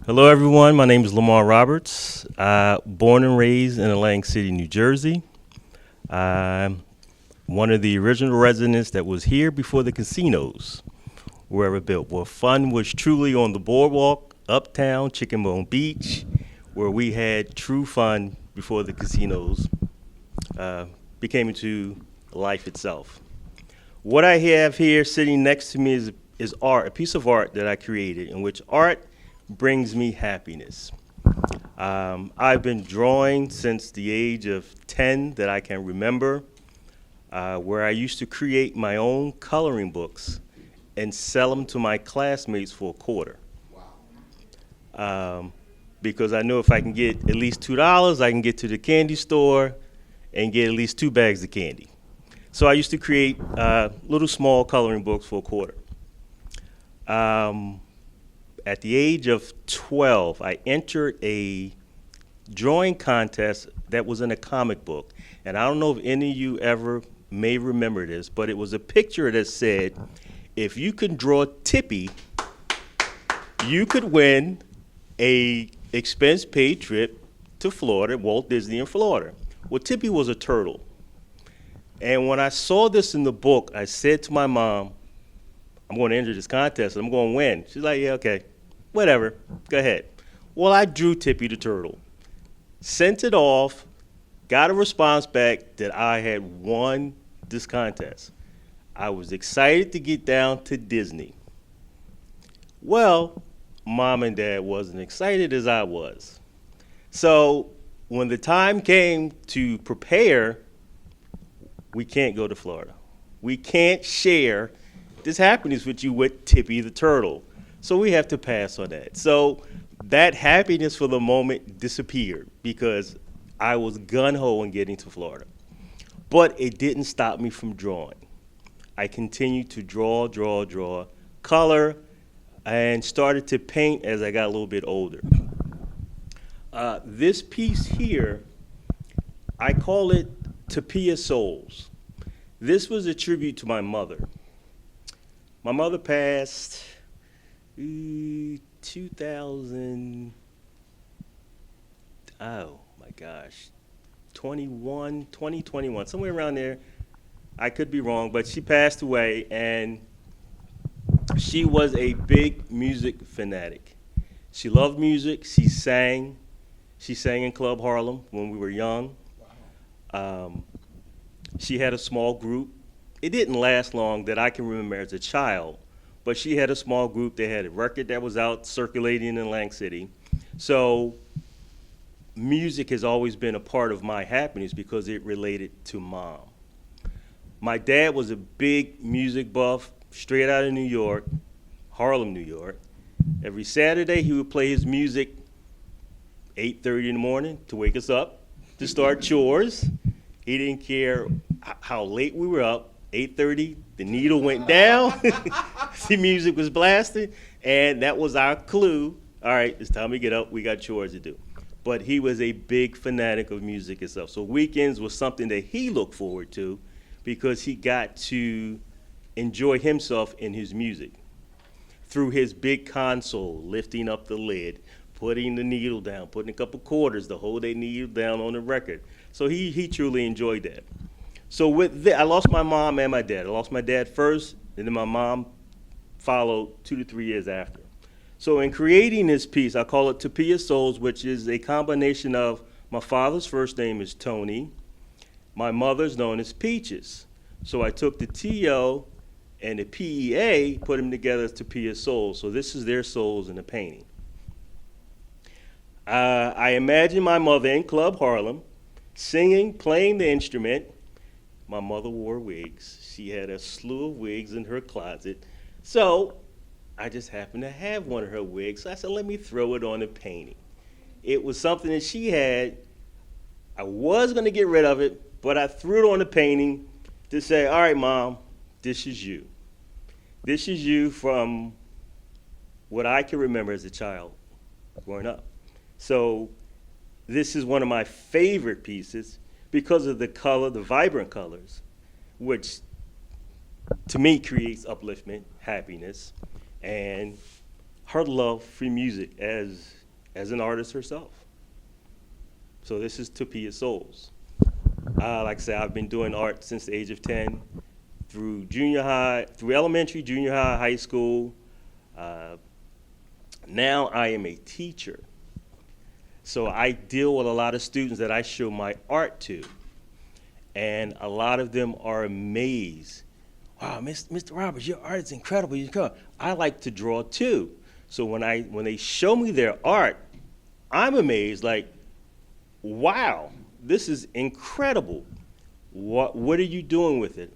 Hello, everyone. My name is Lamar Roberts. Born and raised in Atlantic City, New Jersey. I'm one of the original residents that was here before the casinos were ever built, where fun was truly on the boardwalk, uptown, Chicken Bone Beach, where we had true fun before the casinos uh, became into life itself. What I have here sitting next to me is art, a piece of art that I created, in which art brings me happiness. I've been drawing since the age of 10 that I can remember, where I used to create my own coloring books and sell them to my classmates for a quarter. Um, because I know if I can get at least $2, I can get to the candy store and get at least 2 bags of candy. So I used to create little small coloring books for a quarter. Um, at the age of 12, I entered a drawing contest that was in a comic book. And I don't know if any of you ever may remember this, but it was a picture that said, if you can draw Tippy, you could win a expense paid trip to Florida, Walt Disney in Florida. Well, Tippy was a turtle. And when I saw this in the book, I said to my mom, I'm going to enter this contest. I'm going to win. She's like, yeah, okay, whatever, go ahead. Well, I drew Tippy the turtle, sent it off, got a response back that I had won this contest. I was excited to get down to Disney. Well, mom and dad wasn't excited as I was. So when the time came to prepare, we can't go to Florida. We can't share this happiness with you with Tippy the turtle. So we have to pass on that. So that happiness for the moment disappeared because I was gun-ho in getting to Florida. But it didn't stop me from drawing. I continued to draw, color, and started to paint as I got a little bit older. This piece here, I call it Tapia Souls. This was a tribute to my mother. My mother passed 2000, oh my gosh, 2021, somewhere around there. I could be wrong, but she passed away, and she was a big music fanatic. She loved music. She sang. She sang in Club Harlem when we were young. Um, she had a small group. It didn't last long that I can remember as a child, but she had a small group. They had a record that was out circulating in Atlantic City. So music has always been a part of my happiness because it related to mom. My dad was a big music buff, straight out of New York, Harlem, New York. Every Saturday he would play his music 8:30 in the morning to wake us up to start chores. He didn't care how late we were up. 8:30, the needle went down, the music was blasting, and that was our clue. All right, it's time to get up, we got chores to do. But he was a big fanatic of music itself. So weekends was something that he looked forward to because he got to enjoy himself in his music. Through his big console, lifting up the lid, putting the needle down, putting a couple quarters to hold that needle down on the record. So he truly enjoyed that. So with that, I lost my mom and my dad. I lost my dad first, and then my mom followed 2 to 3 years after. So in creating this piece, I call it Tapia Souls, which is a combination of my father's first name is Tony, my mother's known as Peaches. So I took the T-O and the P-E-A, put them together as Tapia Souls. So this is their souls in the painting. I imagine my mother in Club Harlem, singing, playing the instrument. My mother wore wigs. She had a slew of wigs in her closet. So I just happened to have one of her wigs. So I said, let me throw it on a painting. It was something that she had. I was going to get rid of it, but I threw it on the painting to say, all right, Mom, this is you. This is you from what I can remember as a child growing up. So this is one of my favorite pieces because of the color, the vibrant colors, which to me creates upliftment, happiness, and her love for music as an artist herself. So this is Topia Souls. Like I said, I've been doing art since the age of 10 through junior high, through elementary, junior high, high school. Uh, Now I am a teacher. So I deal with a lot of students that I show my art to. And a lot of them are amazed. Wow, Mr. Roberts, your art is incredible. I like to draw too. So when they show me their art, I'm amazed, like, wow, this is incredible. What are you doing with it?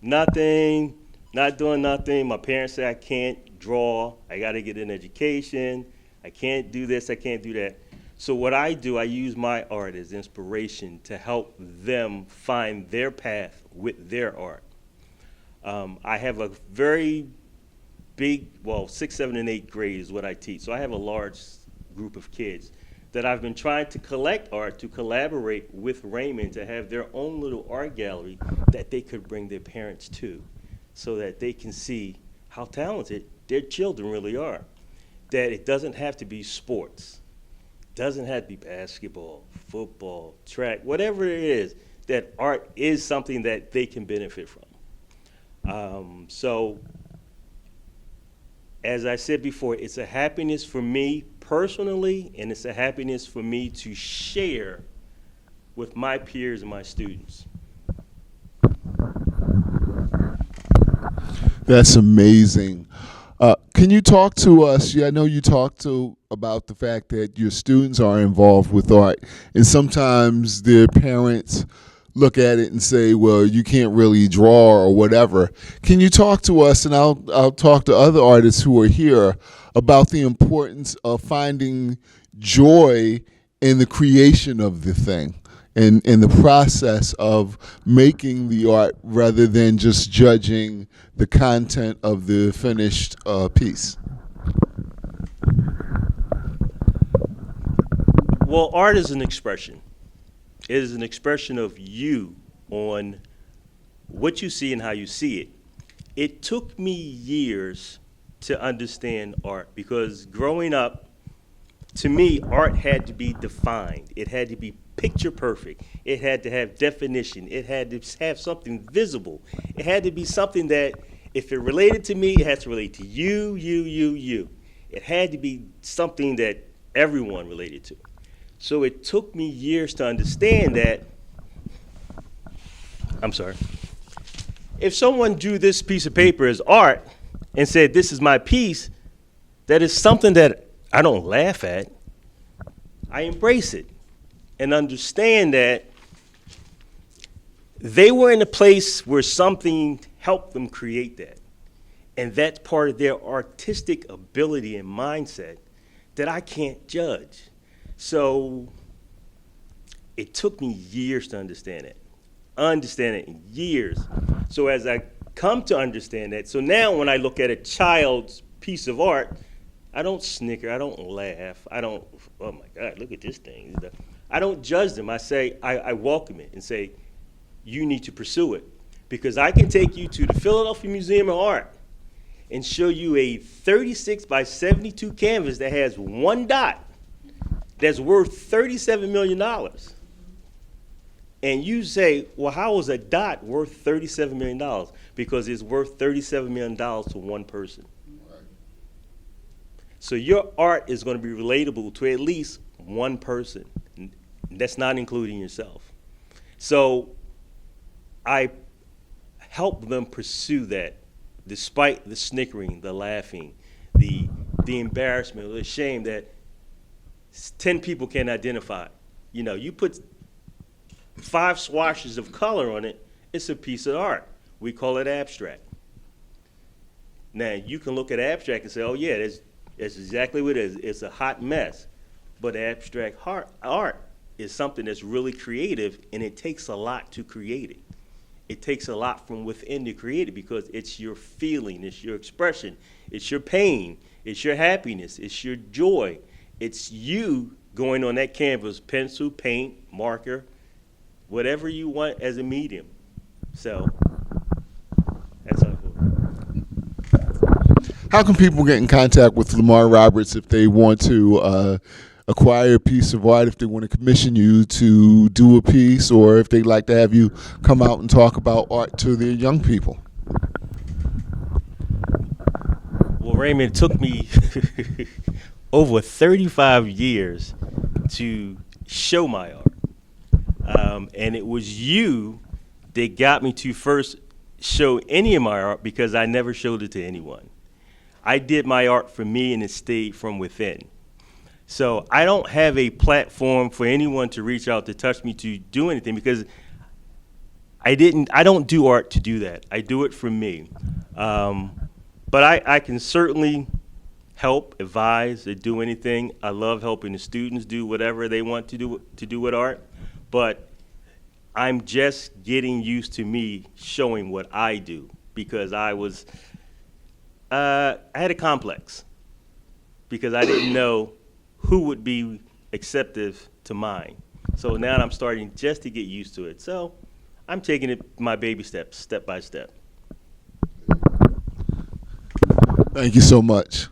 Nothing, not doing nothing. My parents say I can't draw. I got to get an education. I can't do this. I can't do that. So what I do, I use my art as inspiration to help them find their path with their art. I have a very big, well, 6th, 7th, and 8th grade is what I teach. So I have a large group of kids that I've been trying to collect art to collaborate with Raymond to have their own little art gallery that they could bring their parents to so that they can see how talented their children really are. That it doesn't have to be sports, doesn't have to be basketball, football, track, whatever it is, that art is something that they can benefit from. So, as I said before, it's a happiness for me personally, and it's a happiness for me to share with my peers and my students. That's amazing. Can you talk to us? Yeah, I know you talked to about the fact that your students are involved with art, and sometimes their parents look at it and say, "Well, you can't really draw or whatever." Can you talk to us, and I'll talk to other artists who are here about the importance of finding joy in the creation of the thing and in the process of making the art rather than just judging the content of the finished piece? Well, art is an expression. It is an expression of you on what you see and how you see it. It took me years to understand art because growing up, to me, art had to be defined. It had to be picture perfect. It had to have definition. It had to have something visible. It had to be something that, if it related to me, it has to relate to you, you. It had to be something that everyone related to. So it took me years to understand that, I'm sorry, if someone drew this piece of paper as art and said, this is my piece, that is something that I don't laugh at. I embrace it and understand that they were in a place where something helped them create that. And that's part of their artistic ability and mindset that I can't judge. So it took me years to understand it. In years. So as I come to understand that, so now when I look at a child's piece of art, I don't snicker, I don't laugh, I don't, oh my God, look at this thing. I don't judge them. I welcome it and say, you need to pursue it. Because I can take you to the Philadelphia Museum of Art and show you a 36 by 72 canvas that has one dot that's worth $37 million. And you say, well, how is a dot worth $37 million? Because it's worth $37 million to one person. So your art is going to be relatable to at least one person. That's not including yourself. So I help them pursue that despite the snickering, the laughing, the embarrassment, the shame that 10 people can identify. You know, you put 5 swashes of color on it, it's a piece of art. We call it abstract. Now, you can look at abstract and say, oh yeah, that's exactly what it is. It's a hot mess. But abstract art is something that's really creative, and it takes a lot to create it. It takes a lot from within to create it because it's your feeling, it's your expression, it's your pain, it's your happiness, it's your joy. It's you going on that canvas, pencil, paint, marker, whatever you want as a medium. So that's how I feel. How can people get in contact with Lamar Roberts if they want to acquire a piece of art, if they want to commission you to do a piece, or if they'd like to have you come out and talk about art to their young people? Well, Raymond, it took me over 35 years to show my art. And it was you that got me to first show any of my art because I never showed it to anyone. I did my art for me and it stayed from within. So I don't have a platform for anyone to reach out to touch me to do anything because I don't do art to do that. I do it for me. But I can certainly help, advise, or do anything. I love helping the students do whatever they want to do with art. But I'm just getting used to me showing what I do because I had a complex because I didn't know who would be acceptive to mine. So now I'm starting just to get used to it. So I'm taking it my baby steps, step by step. Thank you so much.